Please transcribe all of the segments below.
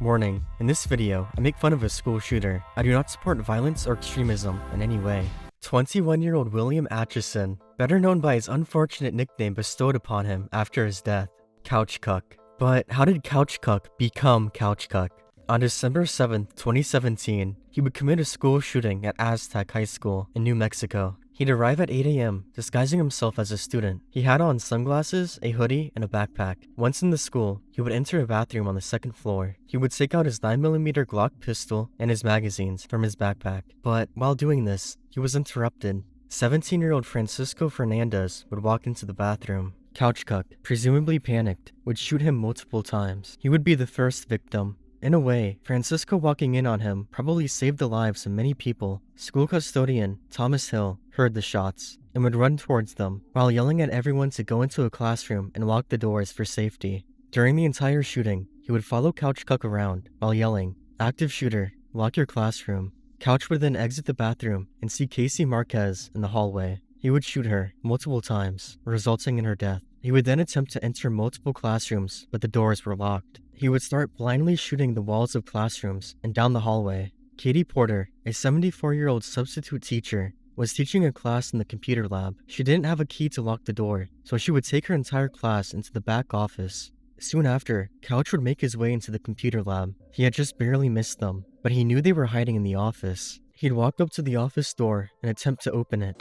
Warning, in this video, I make fun of a school shooter. I do not support violence or extremism in any way. 21-year-old William Atchison, better known by his unfortunate nickname bestowed upon him after his death, CUCK. But how did CUCK become CUCK? On December 7, 2017, he would commit a school shooting at Aztec High School in New Mexico. He'd arrive at 8 a.m., disguising himself as a student. He had on sunglasses, a hoodie, and a backpack. Once in the school, he would enter a bathroom on the second floor. He would take out his 9mm Glock pistol and his magazines from his backpack. But while doing this, he was interrupted. 17-year-old Francisco Fernandez would walk into the bathroom. CUCK, presumably panicked, would shoot him multiple times. He would be the first victim. In a way, Francisco walking in on him probably saved the lives of many people. School custodian Thomas Hill heard the shots and would run towards them while yelling at everyone to go into a classroom and lock the doors for safety. During the entire shooting, he would follow CUCK around while yelling, "Active shooter, lock your classroom." Couch would then exit the bathroom and see Casey Marquez in the hallway. He would shoot her multiple times, resulting in her death. He would then attempt to enter multiple classrooms, but the doors were locked. He would start blindly shooting the walls of classrooms and down the hallway. Katie Porter, a 74-year-old substitute teacher, was teaching a class in the computer lab. She didn't have a key to lock the door, so she would take her entire class into the back office. Soon after, Couch would make his way into the computer lab. He had just barely missed them, but he knew they were hiding in the office. He'd walk up to the office door and attempt to open it.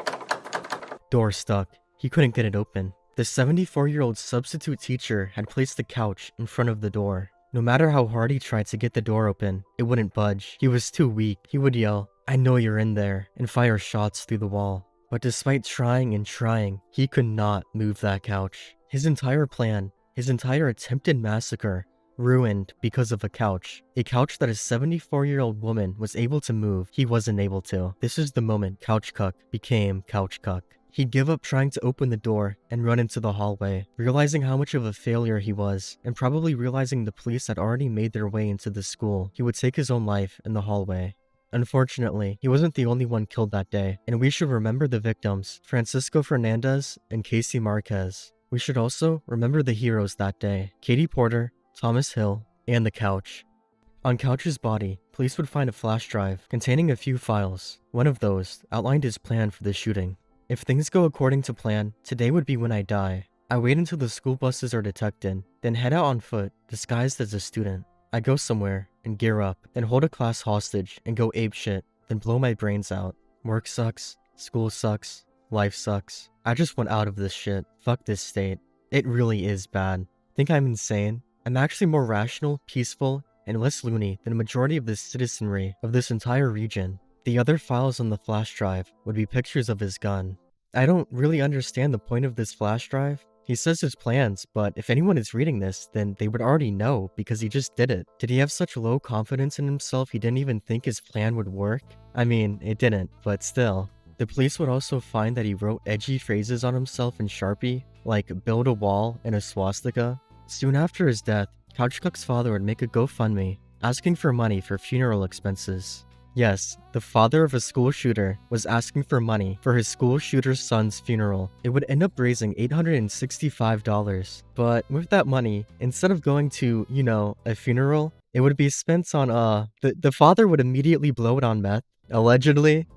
Door stuck. He couldn't get it open. The 74-year-old substitute teacher had placed the couch in front of the door. No matter how hard he tried to get the door open, it wouldn't budge. He was too weak. He would yell, "I know you're in there," and fire shots through the wall. But despite trying and trying, he could not move that couch. His entire plan, his entire attempted massacre, ruined because of a couch. A couch that a 74-year-old woman was able to move, he wasn't able to. This is the moment CUCK became CUCK. He'd give up trying to open the door and run into the hallway, realizing how much of a failure he was, and probably realizing the police had already made their way into the school. He would take his own life in the hallway. Unfortunately, he wasn't the only one killed that day, and we should remember the victims, Francisco Fernandez and Casey Marquez. We should also remember the heroes that day, Katie Porter, Thomas Hill, and the couch. On Couch's body, police would find a flash drive containing a few files. One of those outlined his plan for the shooting. "If things go according to plan, today would be when I die. I wait until the school buses are detected, then head out on foot, disguised as a student. I go somewhere and gear up, then hold a class hostage and go apeshit, then blow my brains out. Work sucks, school sucks, life sucks. I just want out of this shit. Fuck this state. It really is bad. Think I'm insane? I'm actually more rational, peaceful, and less loony than a majority of the citizenry of this entire region." The other files on the flash drive would be pictures of his gun. I don't really understand the point of this flash drive. He says his plans, but if anyone is reading this, then they would already know because he just did it. Did he have such low confidence in himself he didn't even think his plan would work? I mean, it didn't, but still. The police would also find that he wrote edgy phrases on himself in Sharpie, like "build a wall" and a swastika. Soon after his death, CUCK's father would make a GoFundMe, asking for money for funeral expenses. Yes, the father of a school shooter was asking for money for his school shooter's son's funeral. It would end up raising $865. But with that money, instead of going to, a funeral, it would be spent on, the father would immediately blow it on meth. Allegedly.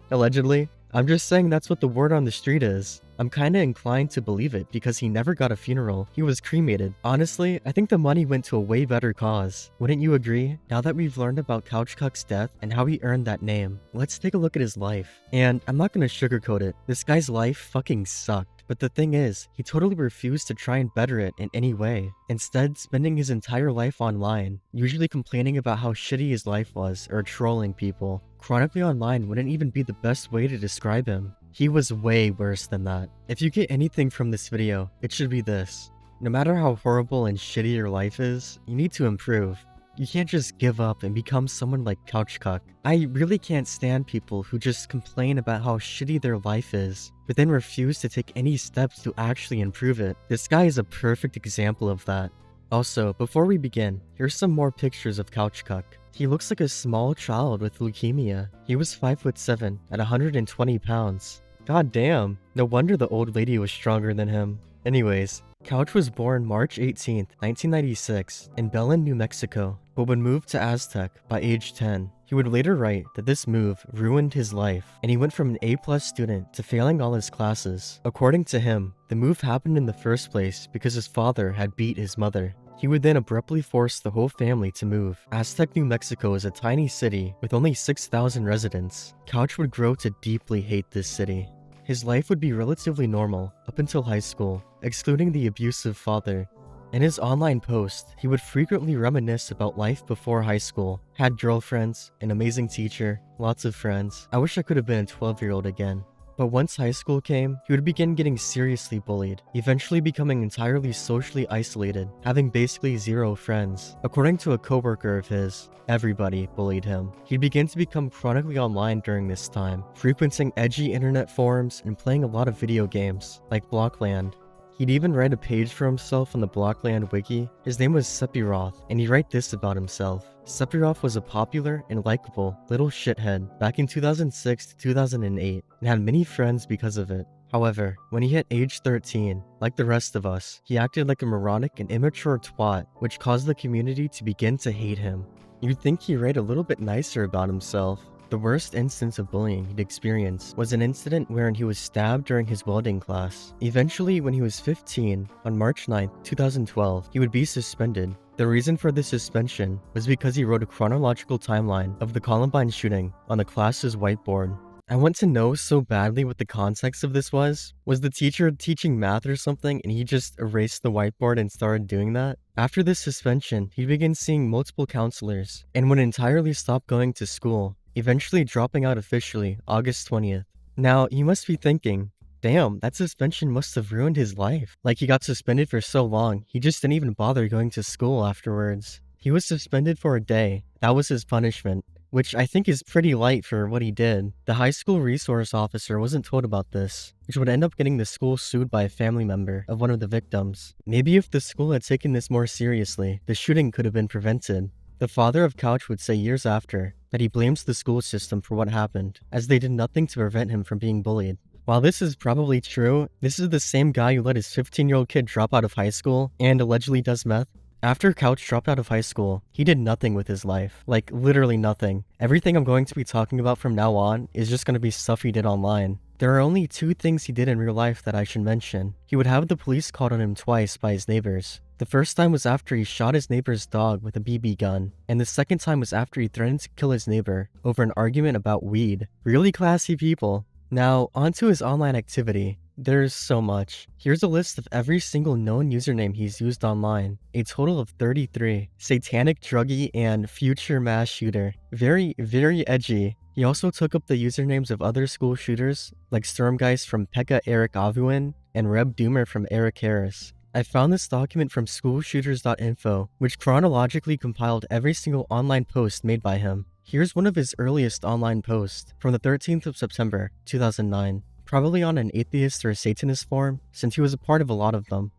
I'm just saying that's what the word on the street is. I'm kinda inclined to believe it because he never got a funeral. He was cremated. Honestly, I think the money went to a way better cause. Wouldn't you agree? Now that we've learned about CUCK's death and how he earned that name, let's take a look at his life. And I'm not gonna sugarcoat it. This guy's life fucking sucked. But the thing is, he totally refused to try and better it in any way. Instead, spending his entire life online, usually complaining about how shitty his life was or trolling people. Chronically online wouldn't even be the best way to describe him. He was way worse than that. If you get anything from this video, it should be this. No matter how horrible and shitty your life is, you need to improve. You can't just give up and become someone like CUCK. I really can't stand people who just complain about how shitty their life is, but then refuse to take any steps to actually improve it. This guy is a perfect example of that. Also, before we begin, here's some more pictures of CUCK. He looks like a small child with leukemia. He was 5'7" at 120 pounds. God damn, no wonder the old lady was stronger than him. Anyways, Couch was born March 18, 1996, in Belen, New Mexico. but would move to Aztec by age 10. He would later write that this move ruined his life, and he went from an A+ student to failing all his classes. According to him, the move happened in the first place because his father had beat his mother. He would then abruptly force the whole family to move. Aztec, New Mexico is a tiny city with only 6,000 residents. Couch would grow to deeply hate this city. His life would be relatively normal up until high school, excluding the abusive father. In his online post, he would frequently reminisce about life before high school. Had girlfriends, an amazing teacher, lots of friends. I wish I could have been a 12-year-old again. But once high school came, he would begin getting seriously bullied, eventually becoming entirely socially isolated, having basically zero friends. According to a coworker of his, everybody bullied him. He'd begin to become chronically online during this time, frequenting edgy internet forums and playing a lot of video games, like Blockland. He'd even write a page for himself on the Blockland wiki. His name was Sephiroth, and he'd write this about himself. Sephiroth was a popular and likable little shithead back in 2006 to 2008, and had many friends because of it. However, when he hit age 13, like the rest of us, he acted like a moronic and immature twat, which caused the community to begin to hate him. You'd think he'd write a little bit nicer about himself. The worst instance of bullying he'd experienced was an incident wherein he was stabbed during his welding class. Eventually, when he was 15, on March 9, 2012, he would be suspended. The reason for this suspension was because he wrote a chronological timeline of the Columbine shooting on the class's whiteboard. I want to know so badly what the context of this was. Was the teacher teaching math or something and he just erased the whiteboard and started doing that? After this suspension, he began seeing multiple counselors and would entirely stop going to school, eventually dropping out officially August 20th. Now, you must be thinking, damn, that suspension must have ruined his life. Like he got suspended for so long, he just didn't even bother going to school afterwards. He was suspended for a day. That was his punishment, which I think is pretty light for what he did. The high school resource officer wasn't told about this, which would end up getting the school sued by a family member of one of the victims. Maybe if the school had taken this more seriously, the shooting could have been prevented. The father of Couch would say years after that he blames the school system for what happened, as they did nothing to prevent him from being bullied. While this is probably true, this is the same guy who let his 15-year-old kid drop out of high school and allegedly does meth. After Couch dropped out of high school, he did nothing with his life. Like, literally nothing. Everything I'm going to be talking about from now on is just going to be stuff he did online. There are only 2 things he did in real life that I should mention. He would have the police called on him twice by his neighbors. The first time was after he shot his neighbor's dog with a BB gun, and the second time was after he threatened to kill his neighbor over an argument about weed. Really classy people. Now, onto his online activity. There's so much. Here's a list of every single known username he's used online. A total of 33. Satanic Druggie and Future Mass Shooter. Very, very edgy. He also took up the usernames of other school shooters, like Stormgeist from Pekka Eric Avuin and Reb Doomer from Eric Harris. I found this document from schoolshooters.info, which chronologically compiled every single online post made by him. Here's one of his earliest online posts, from the 13th of September, 2009. Probably on an atheist or a Satanist forum, since he was a part of a lot of them.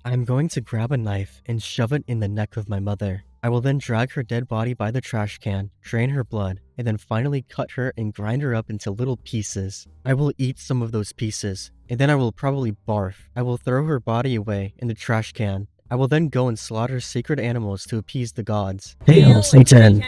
I'm going to grab a knife and shove it in the neck of my mother. I will then drag her dead body by the trash can, drain her blood, and then finally cut her and grind her up into little pieces. I will eat some of those pieces, and then I will probably barf. I will throw her body away in the trash can. I will then go and slaughter sacred animals to appease the gods. Hail Satan!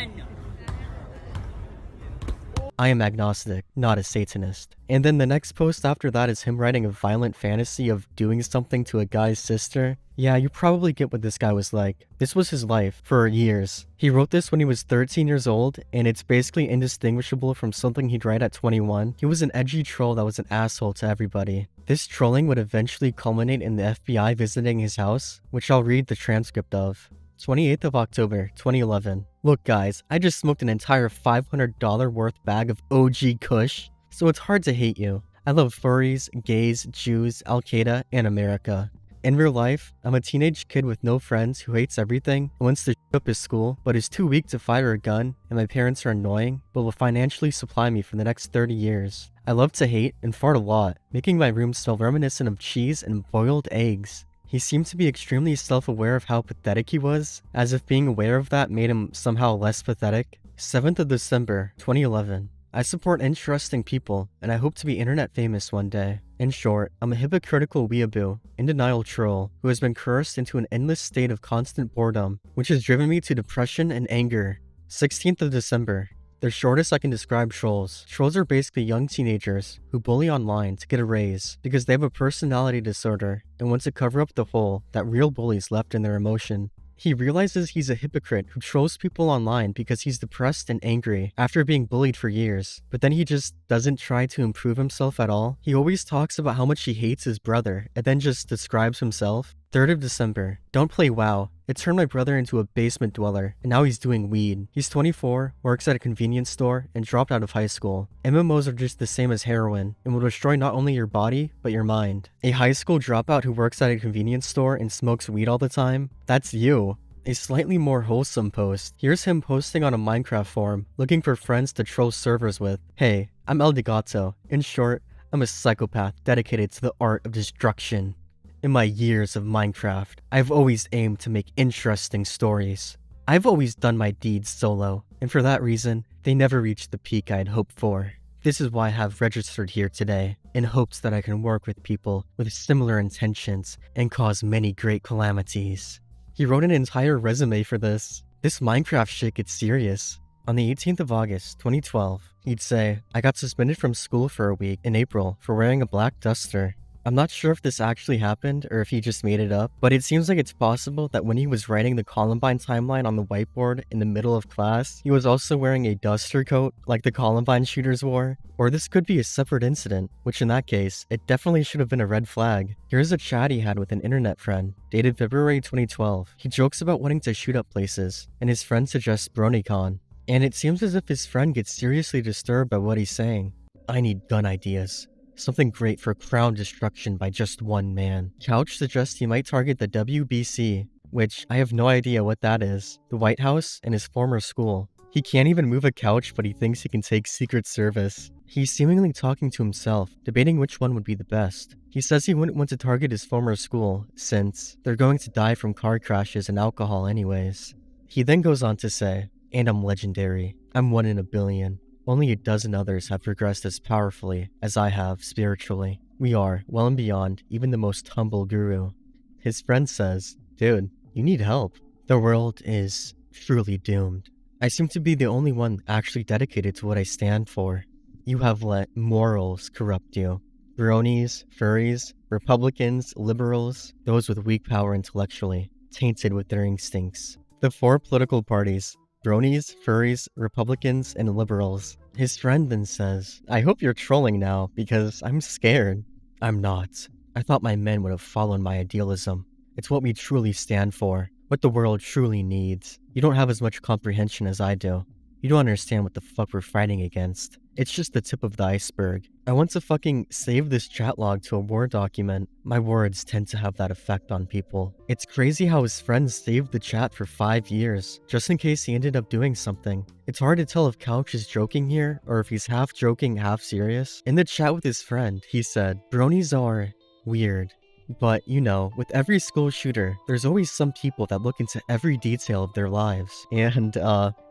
I am agnostic, not a Satanist. And then the next post after that is him writing a violent fantasy of doing something to a guy's sister. Yeah, you probably get what this guy was like. This was his life for years. He wrote this when he was 13 years old, and it's basically indistinguishable from something he'd write at 21. He was an edgy troll that was an asshole to everybody. This trolling would eventually culminate in the FBI visiting his house, which I'll read the transcript of. 28th of October, 2011. Look guys, I just smoked an entire $500 worth bag of OG Kush, so it's hard to hate you. I love furries, gays, Jews, Al-Qaeda, and America. In real life, I'm a teenage kid with no friends who hates everything and wants to shut up his school, but is too weak to fire a gun, and my parents are annoying, but will financially supply me for the next 30 years. I love to hate and fart a lot, making my room smell reminiscent of cheese and boiled eggs. He seemed to be extremely self-aware of how pathetic he was, as if being aware of that made him somehow less pathetic. 7th of December, 2011. I support interesting people, and I hope to be internet famous one day. In short, I'm a hypocritical weeaboo, in denial troll, who has been cursed into an endless state of constant boredom, which has driven me to depression and anger. 16th of December. The shortest I can describe trolls. Trolls are basically young teenagers who bully online to get a raise because they have a personality disorder and want to cover up the hole that real bullies left in their emotion. He realizes he's a hypocrite who trolls people online because he's depressed and angry after being bullied for years, but then he just doesn't try to improve himself at all. He always talks about how much he hates his brother and then just describes himself. 3rd of December. Don't play WoW. It turned my brother into a basement dweller, and now he's doing weed. He's 24, works at a convenience store, and dropped out of high school. MMOs are just the same as heroin, and will destroy not only your body, but your mind. A high school dropout who works at a convenience store and smokes weed all the time? That's you. A slightly more wholesome post. Here's him posting on a Minecraft forum, looking for friends to troll servers with. Hey, I'm El Degato. In short, I'm a psychopath dedicated to the art of destruction. In my years of Minecraft, I've always aimed to make interesting stories. I've always done my deeds solo, and for that reason, they never reached the peak I'd hoped for. This is why I have registered here today, in hopes that I can work with people with similar intentions and cause many great calamities. He wrote an entire resume for this. This Minecraft shit gets serious. On the 18th of August, 2012, he'd say, I got suspended from school for a week in April for wearing a black duster. I'm not sure if this actually happened or if he just made it up, but it seems like it's possible that when he was writing the Columbine timeline on the whiteboard in the middle of class, he was also wearing a duster coat like the Columbine shooters wore. Or this could be a separate incident, which in that case, it definitely should have been a red flag. Here's a chat he had with an internet friend, dated February 2012. He jokes about wanting to shoot up places, and his friend suggests BronyCon. And it seems as if his friend gets seriously disturbed by what he's saying. I need gun ideas. Something great for crown destruction by just one man. Couch suggests he might target the WBC, which I have no idea what that is, the White House, and his former school. He can't even move a couch, but he thinks he can take Secret Service. He's seemingly talking to himself, debating which one would be the best. He says he wouldn't want to target his former school, since they're going to die from car crashes and alcohol anyways. He then goes on to say, and I'm legendary. I'm 1 in a billion. Only a dozen others have progressed as powerfully as I have spiritually. We are, well and beyond, even the most humble guru. His friend says, dude, you need help. The world is truly doomed. I seem to be the only one actually dedicated to what I stand for. You have let morals corrupt you. Bronies, furries, Republicans, liberals, those with weak power intellectually, tainted with their instincts. The 4 political parties, bronies, furries, Republicans, and liberals. His friend then says, I hope you're trolling now, because I'm scared. I'm not. I thought my men would have followed my idealism. It's what we truly stand for, what the world truly needs. You don't have as much comprehension as I do. You don't understand what the fuck we're fighting against. It's just the tip of the iceberg. I want to fucking save this chat log to a Word document. My words tend to have that effect on people. It's crazy how his friends saved the chat for 5 years, just in case he ended up doing something. It's hard to tell if Couch is joking here, or if he's half joking, half serious. In the chat with his friend, he said, bronies are weird. But, you know, with every school shooter, there's always some people that look into every detail of their lives. And,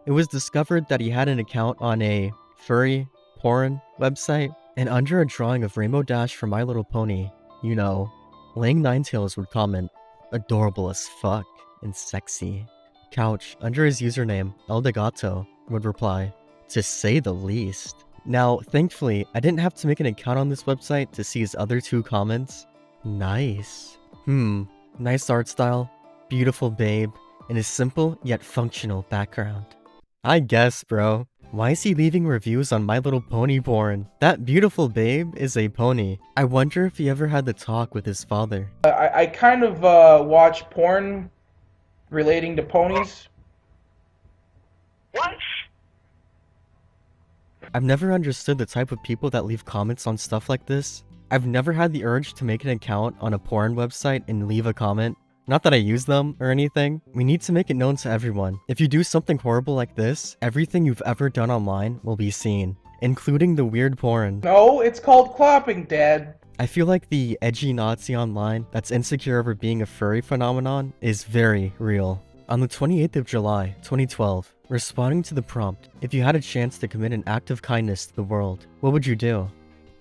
it was discovered that he had an account on a furry porn website, and under a drawing of Rainbow Dash from My Little Pony, you know, Lang Ninetails would comment, adorable as fuck and sexy. Couch, under his username, El Degato, would reply, to say the least. Now, thankfully, I didn't have to make an account on this website to see his other 2 comments. Nice. Nice art style, beautiful babe, and a simple yet functional background. I guess, bro. Why is he leaving reviews on My Little Pony porn? That beautiful babe is a pony. I wonder if he ever had the talk with his father. I kind of watch porn relating to ponies. What? I've never understood the type of people that leave comments on stuff like this. I've never had the urge to make an account on a porn website and leave a comment. Not that I use them or anything. We need to make it known to everyone. If you do something horrible like this, everything you've ever done online will be seen, including the weird porn. No, it's called clapping, Dad. I feel like the edgy Nazi online that's insecure over being a furry phenomenon is very real. On the 28th of July, 2012, Responding to the prompt, if you had a chance to commit an act of kindness to the world, what would you do?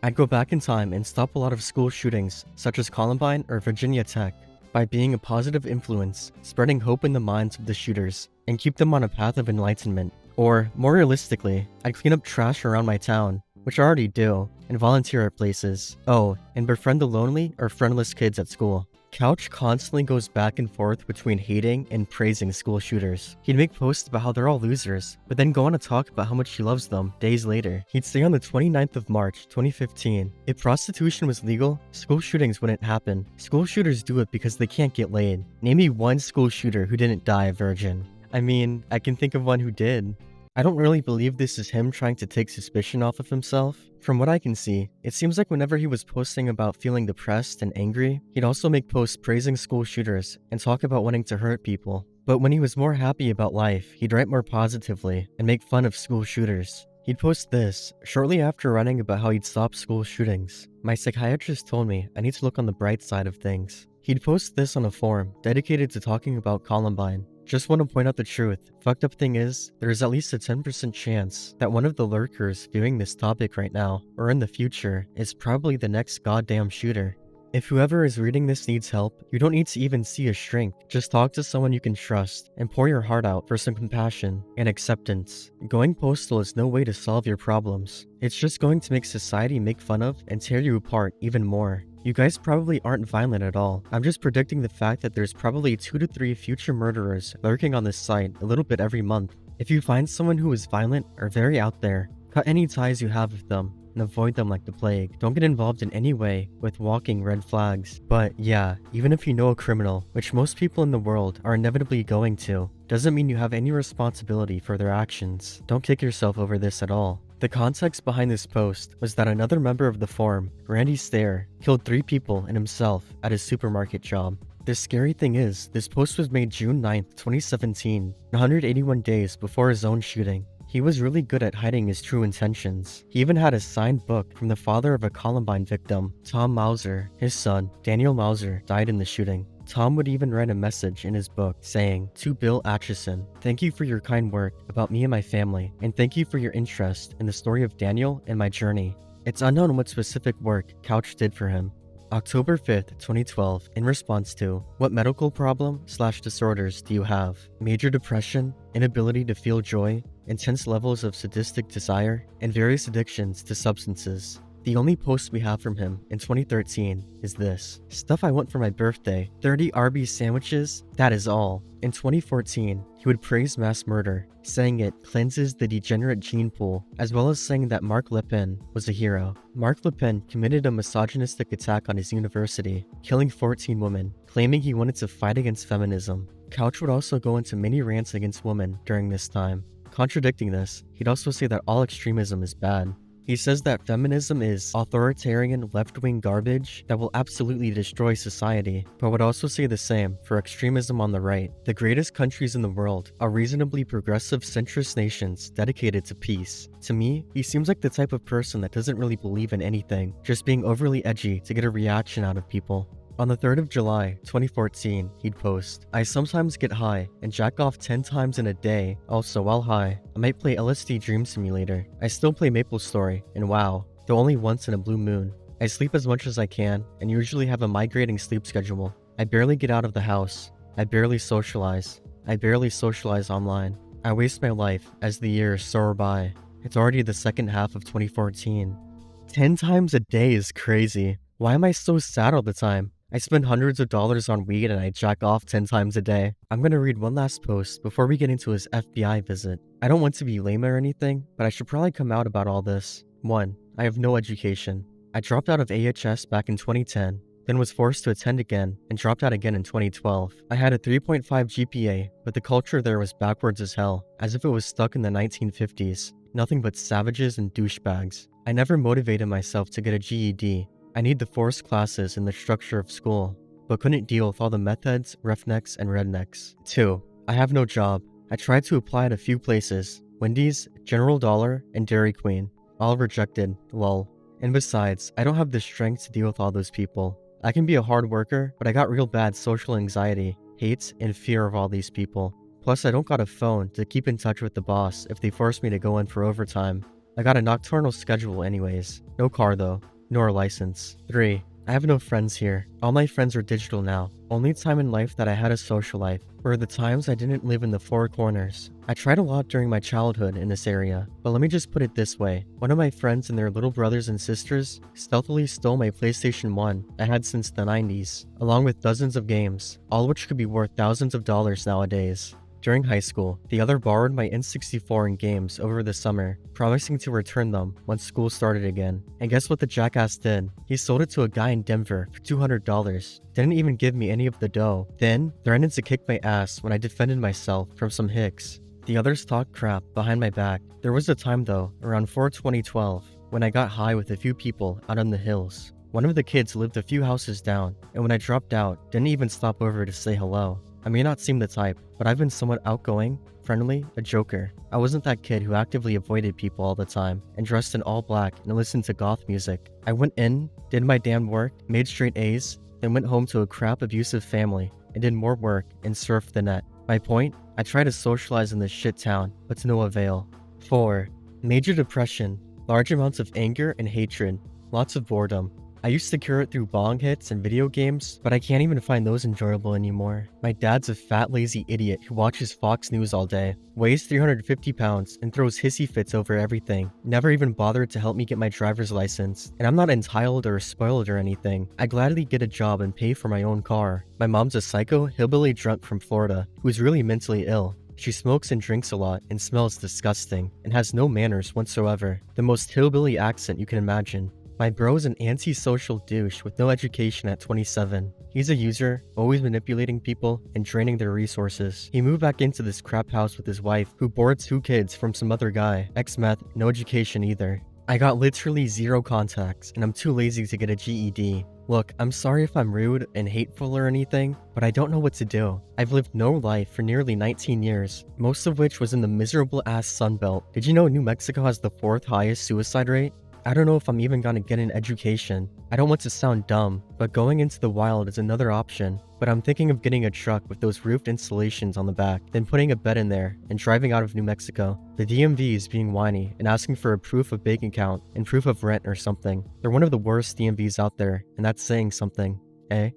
I'd go back in time and stop a lot of school shootings, such as Columbine or Virginia Tech, by being a positive influence, spreading hope in the minds of the shooters, and keep them on a path of enlightenment. Or, more realistically, I'd clean up trash around my town, which I already do, and volunteer at places. Oh, and befriend the lonely or friendless kids at school. Couch constantly goes back and forth between hating and praising school shooters. He'd make posts about how they're all losers, but then go on to talk about how much he loves them days later. He'd say on the 29th of March, 2015, if prostitution was legal, school shootings wouldn't happen. School shooters do it because they can't get laid. Name me one school shooter who didn't die a virgin. I mean, I can think of one who did. I don't really believe this is him trying to take suspicion off of himself. From what I can see, it seems like whenever he was posting about feeling depressed and angry, he'd also make posts praising school shooters and talk about wanting to hurt people. But when he was more happy about life, he'd write more positively and make fun of school shooters. He'd post this shortly after writing about how he'd stopped school shootings. My psychiatrist told me I need to look on the bright side of things. He'd post this on a forum dedicated to talking about Columbine. Just want to point out the truth. Fucked up thing is, there is at least a 10% chance that one of the lurkers viewing this topic right now, or in the future, is probably the next goddamn shooter. If whoever is reading this needs help, you don't need to even see a shrink. Just talk to someone you can trust, and pour your heart out for some compassion and acceptance. Going postal is no way to solve your problems. It's just going to make society make fun of and tear you apart even more. You guys probably aren't violent at all. I'm just predicting the fact that there's probably 2 to 3 future murderers lurking on this site a little bit every month. If you find someone who is violent or very out there, cut any ties you have with them and avoid them like the plague. Don't get involved in any way with walking red flags. But yeah, even if you know a criminal, which most people in the world are inevitably going to, doesn't mean you have any responsibility for their actions. Don't kick yourself over this at all. The context behind this post was that another member of the forum, Randy Stair, killed 3 people and himself at his supermarket job. The scary thing is, this post was made June 9th, 2017, 181 days before his own shooting. He was really good at hiding his true intentions. He even had a signed book from the father of a Columbine victim, Tom Mauser. His son, Daniel Mauser, died in the shooting. Tom would even write a message in his book saying, "To Bill Atchison, thank you for your kind work about me and my family, and thank you for your interest in the story of Daniel and my journey." It's unknown what specific work Couch did for him. October 5th, 2012, in response to, what medical problem/disorders do you have? Major depression, inability to feel joy, intense levels of sadistic desire, and various addictions to substances. The only post we have from him in 2013 is this. Stuff I want for my birthday, 30 Arby's sandwiches, that is all. In 2014, he would praise mass murder, saying it cleanses the degenerate gene pool, as well as saying that Mark Le Pen was a hero. Mark Le Pen committed a misogynistic attack on his university, killing 14 women, claiming he wanted to fight against feminism. Couch would also go into many rants against women during this time. Contradicting this, he'd also say that all extremism is bad. He says that feminism is authoritarian left-wing garbage that will absolutely destroy society, but would also say the same for extremism on the right. The greatest countries in the world are reasonably progressive centrist nations dedicated to peace. To me, he seems like the type of person that doesn't really believe in anything, just being overly edgy to get a reaction out of people. On the 3rd of July, 2014, he'd post, "I sometimes get high and jack off 10 times in a day. Also, while high, I might play LSD Dream Simulator. I still play MapleStory and WoW, though only once in a blue moon. I sleep as much as I can and usually have a migrating sleep schedule. I barely get out of the house. I barely socialize. I barely socialize online. I waste my life as the years soar by." It's already the second half of 2014. 10 times a day is crazy. Why am I so sad all the time? I spend hundreds of dollars on weed and I jack off 10 times a day. I'm gonna read one last post before we get into his FBI visit. I don't want to be lame or anything, but I should probably come out about all this. 1. I have no education. I dropped out of AHS back in 2010, then was forced to attend again and dropped out again in 2012. I had a 3.5 GPA, but the culture there was backwards as hell, as if it was stuck in the 1950s. Nothing but savages and douchebags. I never motivated myself to get a GED. I need the forced classes in the structure of school, but couldn't deal with all the meth heads, roughnecks, and rednecks. 2. I have no job. I tried to apply at a few places, Wendy's, General Dollar, and Dairy Queen. All rejected, lol. And besides, I don't have the strength to deal with all those people. I can be a hard worker, but I got real bad social anxiety, hate, and fear of all these people. Plus, I don't got a phone to keep in touch with the boss if they force me to go in for overtime. I got a nocturnal schedule anyways. No car though, nor a license. 3. I have no friends here. All my friends are digital now. Only time in life that I had a social life were the times I didn't live in the four corners. I tried a lot during my childhood in this area, but let me just put it this way. One of my friends and their little brothers and sisters stealthily stole my PlayStation 1 I had since the 90s, along with dozens of games, all which could be worth thousands of dollars nowadays. During high school, the other borrowed my N64 and games over the summer, promising to return them once school started again. And guess what the jackass did? He sold it to a guy in Denver for $200. Didn't even give me any of the dough. Then, threatened to kick my ass when I defended myself from some hicks. The others talked crap behind my back. There was a time though, around 4/2012, when I got high with a few people out on the hills. One of the kids lived a few houses down, and when I dropped out, didn't even stop over to say hello. I may not seem the type, but I've been somewhat outgoing, friendly, a joker. I wasn't that kid who actively avoided people all the time and dressed in all black and listened to goth music. I went in, did my damn work, made straight A's, then went home to a crap abusive family and did more work and surfed the net. My point? I tried to socialize in this shit town, but to no avail. 4. Major depression, large amounts of anger and hatred, lots of boredom. I used to cure it through bong hits and video games, but I can't even find those enjoyable anymore. My dad's a fat lazy idiot who watches Fox News all day, weighs 350 pounds, and throws hissy fits over everything. Never even bothered to help me get my driver's license. And I'm not entitled or spoiled or anything. I gladly get a job and pay for my own car. My mom's a psycho hillbilly drunk from Florida who's really mentally ill. She smokes and drinks a lot and smells disgusting and has no manners whatsoever. The most hillbilly accent you can imagine. My bro's an antisocial douche with no education at 27. He's a user, always manipulating people and draining their resources. He moved back into this crap house with his wife, who bore 2 kids from some other guy. Ex-meth, no education either. I got literally 0 contacts, and I'm too lazy to get a GED. Look, I'm sorry if I'm rude and hateful or anything, but I don't know what to do. I've lived no life for nearly 19 years, most of which was in the miserable ass Sunbelt. Did you know New Mexico has the 4th highest suicide rate? I don't know if I'm even gonna get an education. I don't want to sound dumb, but going into the wild is another option. But I'm thinking of getting a truck with those roofed installations on the back, then putting a bed in there and driving out of New Mexico. The DMV is being whiny and asking for a proof of bank account and proof of rent or something. They're one of the worst DMVs out there, and that's saying something, eh?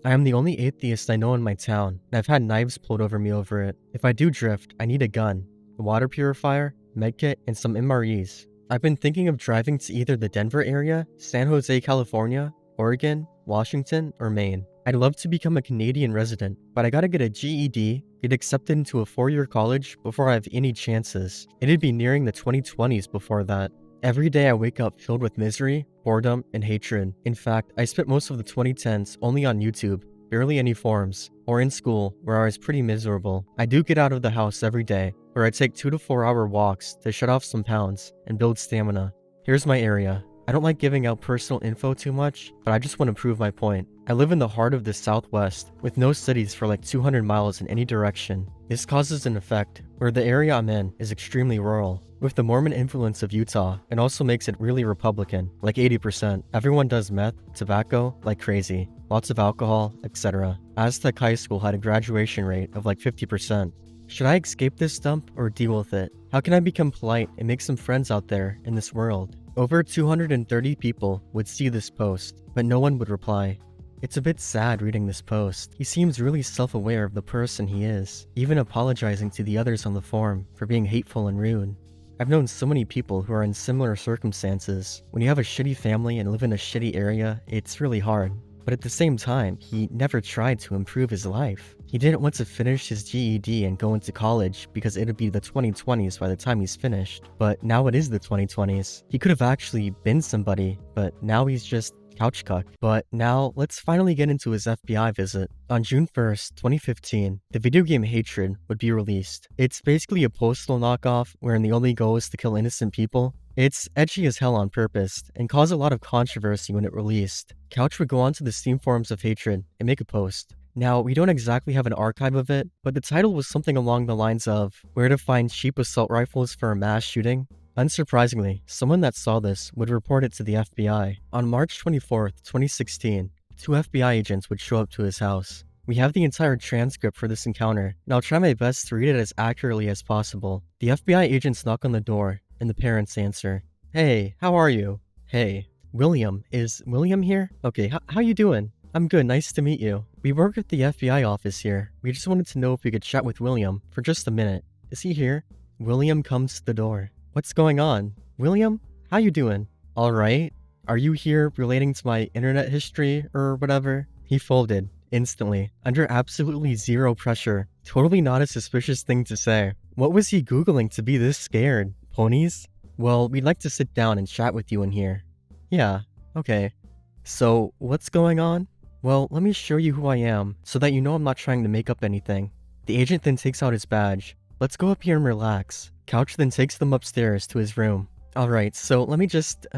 I am the only atheist I know in my town, and I've had knives pulled over me over it. If I do drift, I need a gun, a water purifier, medkit, and some MREs. I've been thinking of driving to either the Denver area, San Jose, California, Oregon, Washington, or Maine. I'd love to become a Canadian resident, but I gotta get a GED, get accepted into a 4-year college before I have any chances. It'd be nearing the 2020s before that. Every day I wake up filled with misery, boredom, and hatred. In fact, I spent most of the 2010s only on YouTube, barely any forums, or in school, where I was pretty miserable. I do get out of the house every day, where I take 2 to 4 hour walks to shed off some pounds and build stamina. Here's my area. I don't like giving out personal info too much, but I just want to prove my point. I live in the heart of the Southwest, with no cities for like 200 miles in any direction. This causes an effect, where the area I'm in is extremely rural, with the Mormon influence of Utah, and also makes it really Republican, like 80%. Everyone does meth, tobacco, like crazy. Lots of alcohol, etc. Aztec High School had a graduation rate of like 50%. Should I escape this dump or deal with it? How can I become polite and make some friends out there in this world? Over 230 people would see this post, but no one would reply. It's a bit sad reading this post. He seems really self-aware of the person he is, even apologizing to the others on the forum for being hateful and rude. I've known so many people who are in similar circumstances. When you have a shitty family and live in a shitty area, it's really hard. But at the same time, he never tried to improve his life. He didn't want to finish his GED and go into college because it'd be the 2020s by the time he's finished. But now it is the 2020s. He could have actually been somebody, but now he's just CUCK. But now, let's finally get into his FBI visit. On June 1st, 2015, the video game Hatred would be released. It's basically a Postal knockoff wherein the only goal is to kill innocent people. It's edgy as hell on purpose, and caused a lot of controversy when it released. Couch would go onto the Steam forums of Hatred and make a post. Now, we don't exactly have an archive of it, but the title was something along the lines of, "Where to find cheap assault rifles for a mass shooting?" Unsurprisingly, someone that saw this would report it to the FBI. On March 24th, 2016, 2 FBI agents would show up to his house. We have the entire transcript for this encounter, and I'll try my best to read it as accurately as possible. The FBI agents knock on the door, and the parents answer. Hey, how are you? Hey. William, is William here? Okay, how you doing? I'm good, nice to meet you. We work at the FBI office here. We just wanted to know if we could chat with William for just a minute. Is he here? William comes to the door. What's going on? William, how you doing? Alright. Are you here relating to my internet history or whatever? He folded, instantly, under absolutely zero pressure. Totally not a suspicious thing to say. What was he Googling to be this scared? Ponies? Well, we'd like to sit down and chat with you in here. Yeah, okay. So, what's going on? Well, let me show you who I am, so that you know I'm not trying to make up anything. The agent then takes out his badge. Let's go up here and relax. Couch then takes them upstairs to his room. Alright, so let me just,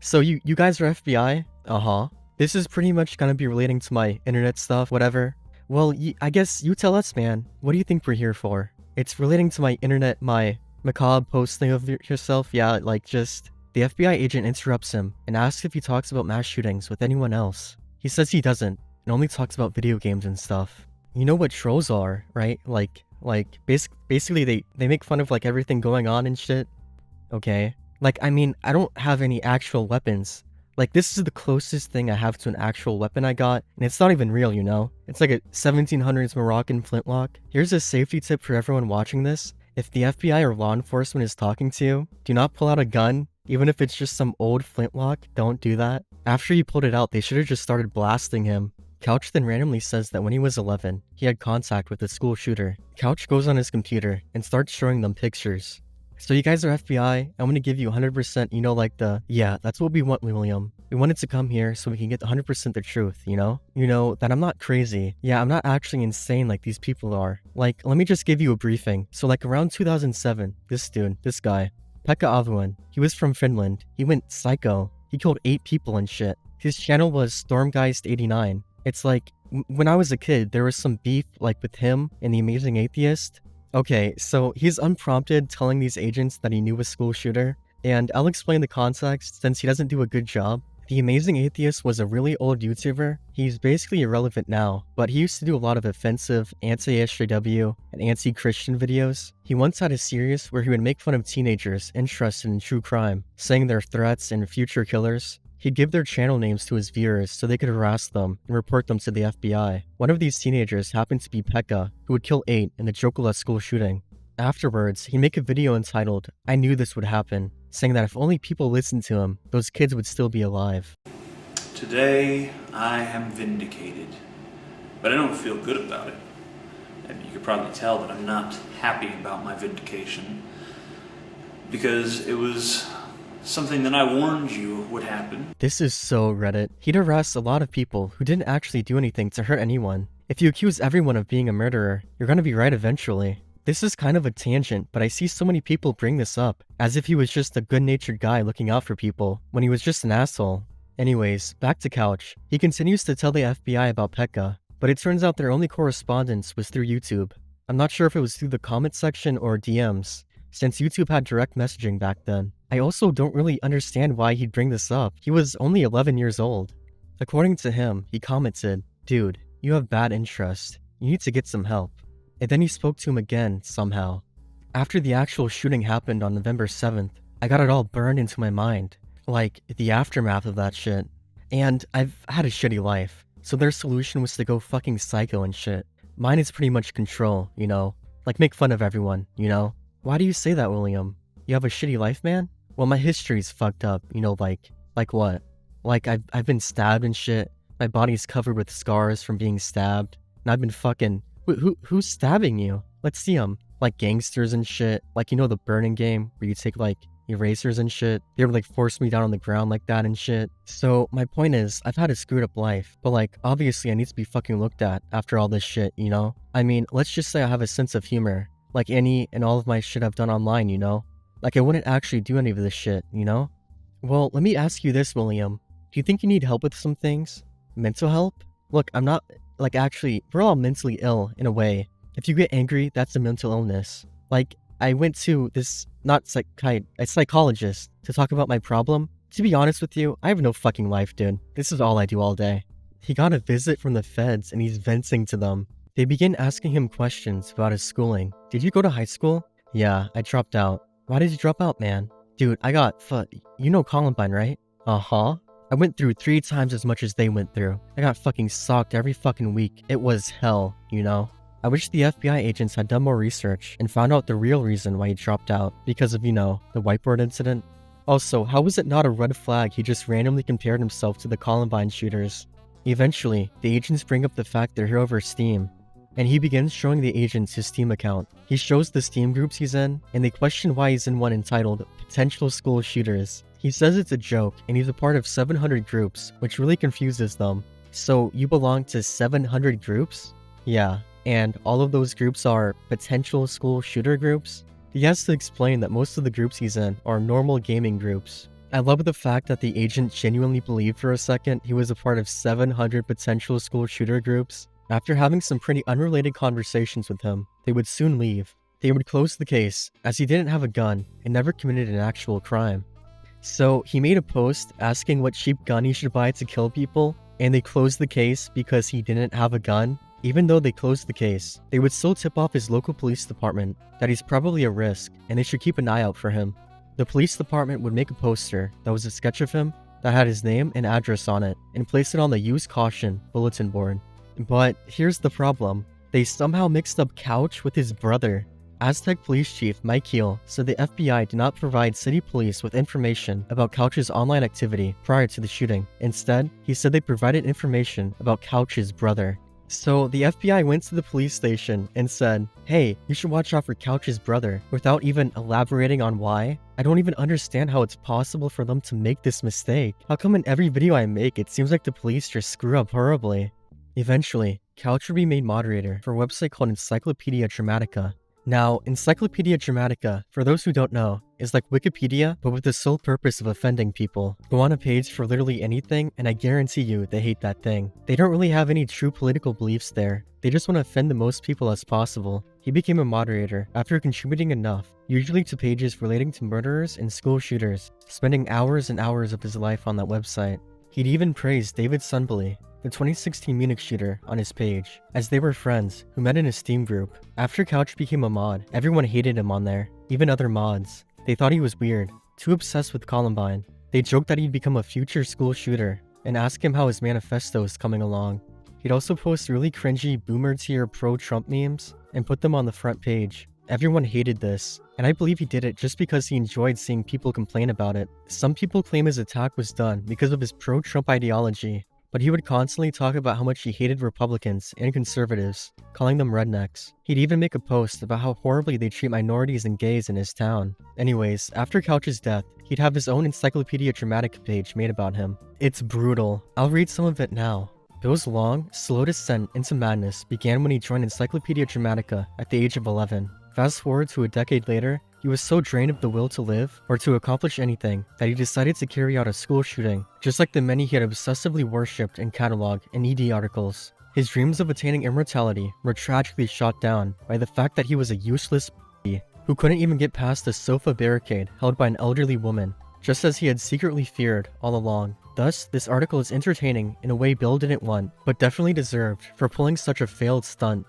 so you guys are FBI? Uh-huh. This is pretty much gonna be relating to my internet stuff, whatever. Well, I guess you tell us, man. What do you think we're here for? It's relating to my internet, my macabre posting of yourself, yeah, like just... The FBI agent interrupts him and asks if he talks about mass shootings with anyone else. He says he doesn't, and only talks about video games and stuff. You know what trolls are, right? Basically they make fun of like everything going on and shit. Okay? Like, I mean, I don't have any actual weapons. Like, this is the closest thing I have to an actual weapon I got, and it's not even real, you know? It's like a 1700s Moroccan flintlock. Here's a safety tip for everyone watching this. If the FBI or law enforcement is talking to you, do not pull out a gun. Even if it's just some old flintlock, don't do that. After he pulled it out, they should have just started blasting him. Couch then randomly says that when he was 11, he had contact with a school shooter. Couch goes on his computer and starts showing them pictures. So you guys are FBI, I'm gonna give you 100%, you know, like yeah, that's what we want, William. We wanted to come here so we can get 100% the truth, you know? You know, that I'm not crazy. Yeah, I'm not actually insane like these people are. Like, let me just give you a briefing. So like around 2007, this guy, Pekka Avuin, he was from Finland. He went psycho. He killed 8 people and shit. His channel was Stormgeist89. It's like, when I was a kid, there was some beef like with him and the Amazing Atheist. Okay, so he's unprompted telling these agents that he knew a school shooter, and I'll explain the context since he doesn't do a good job. The Amazing Atheist was a really old YouTuber. He's basically irrelevant now, but he used to do a lot of offensive anti-SJW and anti-Christian videos. He once had a series where he would make fun of teenagers interested in true crime, saying they're threats and future killers. He'd give their channel names to his viewers so they could harass them and report them to the FBI. One of these teenagers happened to be Pekka, who would kill 8 in the Jokula school shooting. Afterwards, he'd make a video entitled, "I Knew This Would Happen," saying that if only people listened to him, those kids would still be alive. Today, I am vindicated, but I don't feel good about it. And you could probably tell that I'm not happy about my vindication, because it was something that I warned you would happen. This is so Reddit. He'd harass a lot of people who didn't actually do anything to hurt anyone. If you accuse everyone of being a murderer, you're gonna be right eventually. This is kind of a tangent, but I see so many people bring this up, as if he was just a good-natured guy looking out for people, when he was just an asshole. Anyways, back to Couch. He continues to tell the FBI about Pekka, but it turns out their only correspondence was through YouTube. I'm not sure if it was through the comment section or DMs, since YouTube had direct messaging back then. I also don't really understand why he'd bring this up. He was only 11 years old. According to him, he commented, "Dude, you have bad interest. You need to get some help." And then he spoke to him again, somehow. After the actual shooting happened on November 7th, I got it all burned into my mind. Like, the aftermath of that shit. And I've had a shitty life, so their solution was to go fucking psycho and shit. Mine is pretty much control, you know? Like, make fun of everyone, you know? Why do you say that, William? You have a shitty life, man? Well, my history's fucked up, you know, like what? Like, I've been stabbed and shit. My body's covered with scars from being stabbed. And I've been fucking... Who's stabbing you? Let's see them. Like gangsters and shit. Like, you know the burning game where you take like erasers and shit? They would like force me down on the ground like that and shit. So my point is, I've had a screwed up life. But like, obviously I need to be fucking looked at after all this shit, you know? I mean, let's just say I have a sense of humor. Like any and all of my shit I've done online, you know? Like I wouldn't actually do any of this shit, you know? Well, let me ask you this, William. Do you think you need help with some things? Mental help? Look, I'm not... Like, actually, we're all mentally ill, in a way. If you get angry, that's a mental illness. Like, I went to this, a psychologist to talk about my problem. To be honest with you, I have no fucking life, dude. This is all I do all day. He got a visit from the feds and he's venting to them. They begin asking him questions about his schooling. Did you go to high school? Yeah, I dropped out. Why did you drop out, man? Dude, I got you know Columbine, right? Uh-huh. I went through 3 times as much as they went through. I got fucking socked every fucking week. It was hell, you know? I wish the FBI agents had done more research and found out the real reason why he dropped out because of, you know, the whiteboard incident. Also, how was it not a red flag he just randomly compared himself to the Columbine shooters? Eventually, the agents bring up the fact they're here over Steam, and he begins showing the agents his Steam account. He shows the Steam groups he's in, and they question why he's in one entitled Potential School Shooters. He says it's a joke, and he's a part of 700 groups, which really confuses them. So, you belong to 700 groups? Yeah, and all of those groups are potential school shooter groups? He has to explain that most of the groups he's in are normal gaming groups. I love the fact that the agent genuinely believed for a second he was a part of 700 potential school shooter groups. After having some pretty unrelated conversations with him, they would soon leave. They would close the case, as he didn't have a gun and never committed an actual crime. So he made a post asking what cheap gun he should buy to kill people, and they closed the case because he didn't have a gun. Even though they closed the case, they would still tip off his local police department that he's probably a risk and they should keep an eye out for him. The police department would make a poster that was a sketch of him that had his name and address on it and place it on the use caution bulletin board. But here's the problem. They somehow mixed up Couch with his brother. Aztec Police Chief Mike Heel said the FBI did not provide city police with information about Couch's online activity prior to the shooting. Instead, he said they provided information about Couch's brother. So the FBI went to the police station and said, hey, you should watch out for Couch's brother, without even elaborating on why. I don't even understand how it's possible for them to make this mistake. How come in every video I make, it seems like the police just screw up horribly? Eventually, Couch would be made moderator for a website called Encyclopedia Dramatica. Now, Encyclopedia Dramatica, for those who don't know, is like Wikipedia, but with the sole purpose of offending people. Go on a page for literally anything, and I guarantee you they hate that thing. They don't really have any true political beliefs there. They just want to offend the most people as possible. He became a moderator after contributing enough, usually to pages relating to murderers and school shooters, spending hours and hours of his life on that website. He'd even praised David Sunbury, the 2016 Munich shooter, on his page, as they were friends who met in a Steam group. After Couch became a mod, everyone hated him on there, even other mods. They thought he was weird, too obsessed with Columbine. They joked that he'd become a future school shooter, and asked him how his manifesto is coming along. He'd also post really cringy boomer tier pro-Trump memes, and put them on the front page. Everyone hated this, and I believe he did it just because he enjoyed seeing people complain about it. Some people claim his attack was done because of his pro-Trump ideology, but he would constantly talk about how much he hated Republicans and conservatives, calling them rednecks. He'd even make a post about how horribly they treat minorities and gays in his town. Anyways, after Couch's death, he'd have his own Encyclopedia Dramatica page made about him. It's brutal. I'll read some of it now. Bill's long, slow descent into madness began when he joined Encyclopedia Dramatica at the age of 11. Fast forward to a decade later, he was so drained of the will to live or to accomplish anything that he decided to carry out a school shooting, just like the many he had obsessively worshipped and cataloged in ED articles. His dreams of attaining immortality were tragically shot down by the fact that he was a useless who couldn't even get past the sofa barricade held by an elderly woman, just as he had secretly feared all along. Thus, this article is entertaining in a way Bill didn't want, but definitely deserved for pulling such a failed stunt.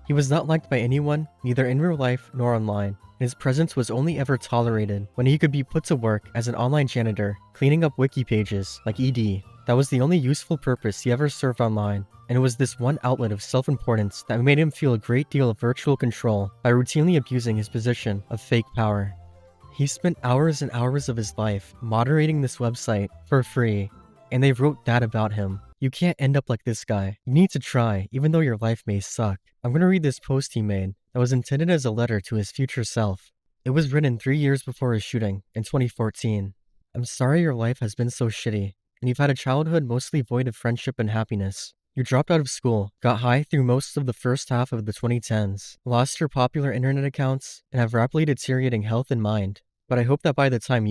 He was not liked by anyone, neither in real life nor online, and his presence was only ever tolerated when he could be put to work as an online janitor, cleaning up wiki pages like ED. That was the only useful purpose he ever served online, and it was this one outlet of self-importance that made him feel a great deal of virtual control by routinely abusing his position of fake power. He spent hours and hours of his life moderating this website for free, and they wrote that about him. You can't end up like this guy. You need to try, even though your life may suck. I'm gonna read this post he made that was intended as a letter to his future self. It was written 3 years before his shooting, in 2014. I'm sorry your life has been so shitty, and you've had a childhood mostly void of friendship and happiness. You dropped out of school, got high through most of the first half of the 2010s, lost your popular internet accounts, and have rapidly deteriorating health and mind. But I hope that by the time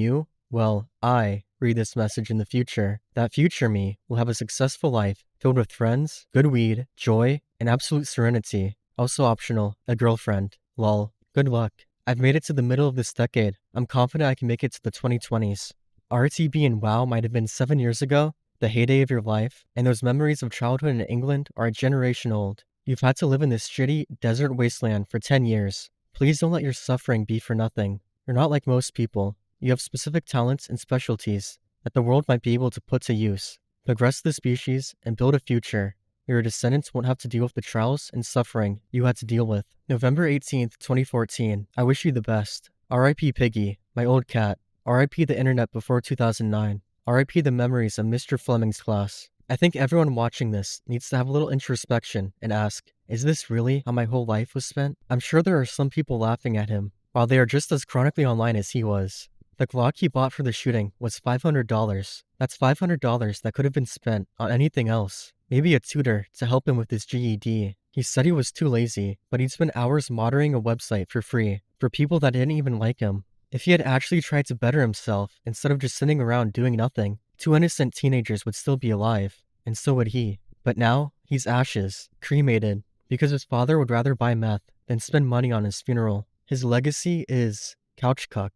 I read this message in the future, that future me will have a successful life filled with friends, good weed, joy, and absolute serenity. Also optional, a girlfriend. Lol. Good luck. I've made it to the middle of this decade. I'm confident I can make it to the 2020s. RTB and WoW might have been 7 years ago. the heyday of your life, and those memories of childhood in England are a generation old. You've had to live in this shitty desert wasteland for 10 years. Please don't let your suffering be for nothing. You're not like most people. You have specific talents and specialties that the world might be able to put to use. Progress the species and build a future. Your descendants won't have to deal with the trials and suffering you had to deal with. November 18th, 2014. I wish you the best. R.I.P. Piggy, my old cat. R.I.P. the internet before 2009. R.I.P. the memories of Mr. Fleming's class. I think everyone watching this needs to have a little introspection and ask, is this really how my whole life was spent? I'm sure there are some people laughing at him, while they are just as chronically online as he was. The Glock he bought for the shooting was $500. That's $500 that could have been spent on anything else. Maybe a tutor to help him with his GED. He said he was too lazy, but he'd spent hours monitoring a website for free for people that didn't even like him. If he had actually tried to better himself instead of just sitting around doing nothing, 2 innocent teenagers would still be alive, and so would he. But now, he's ashes, cremated, because his father would rather buy meth than spend money on his funeral. His legacy is CUCK.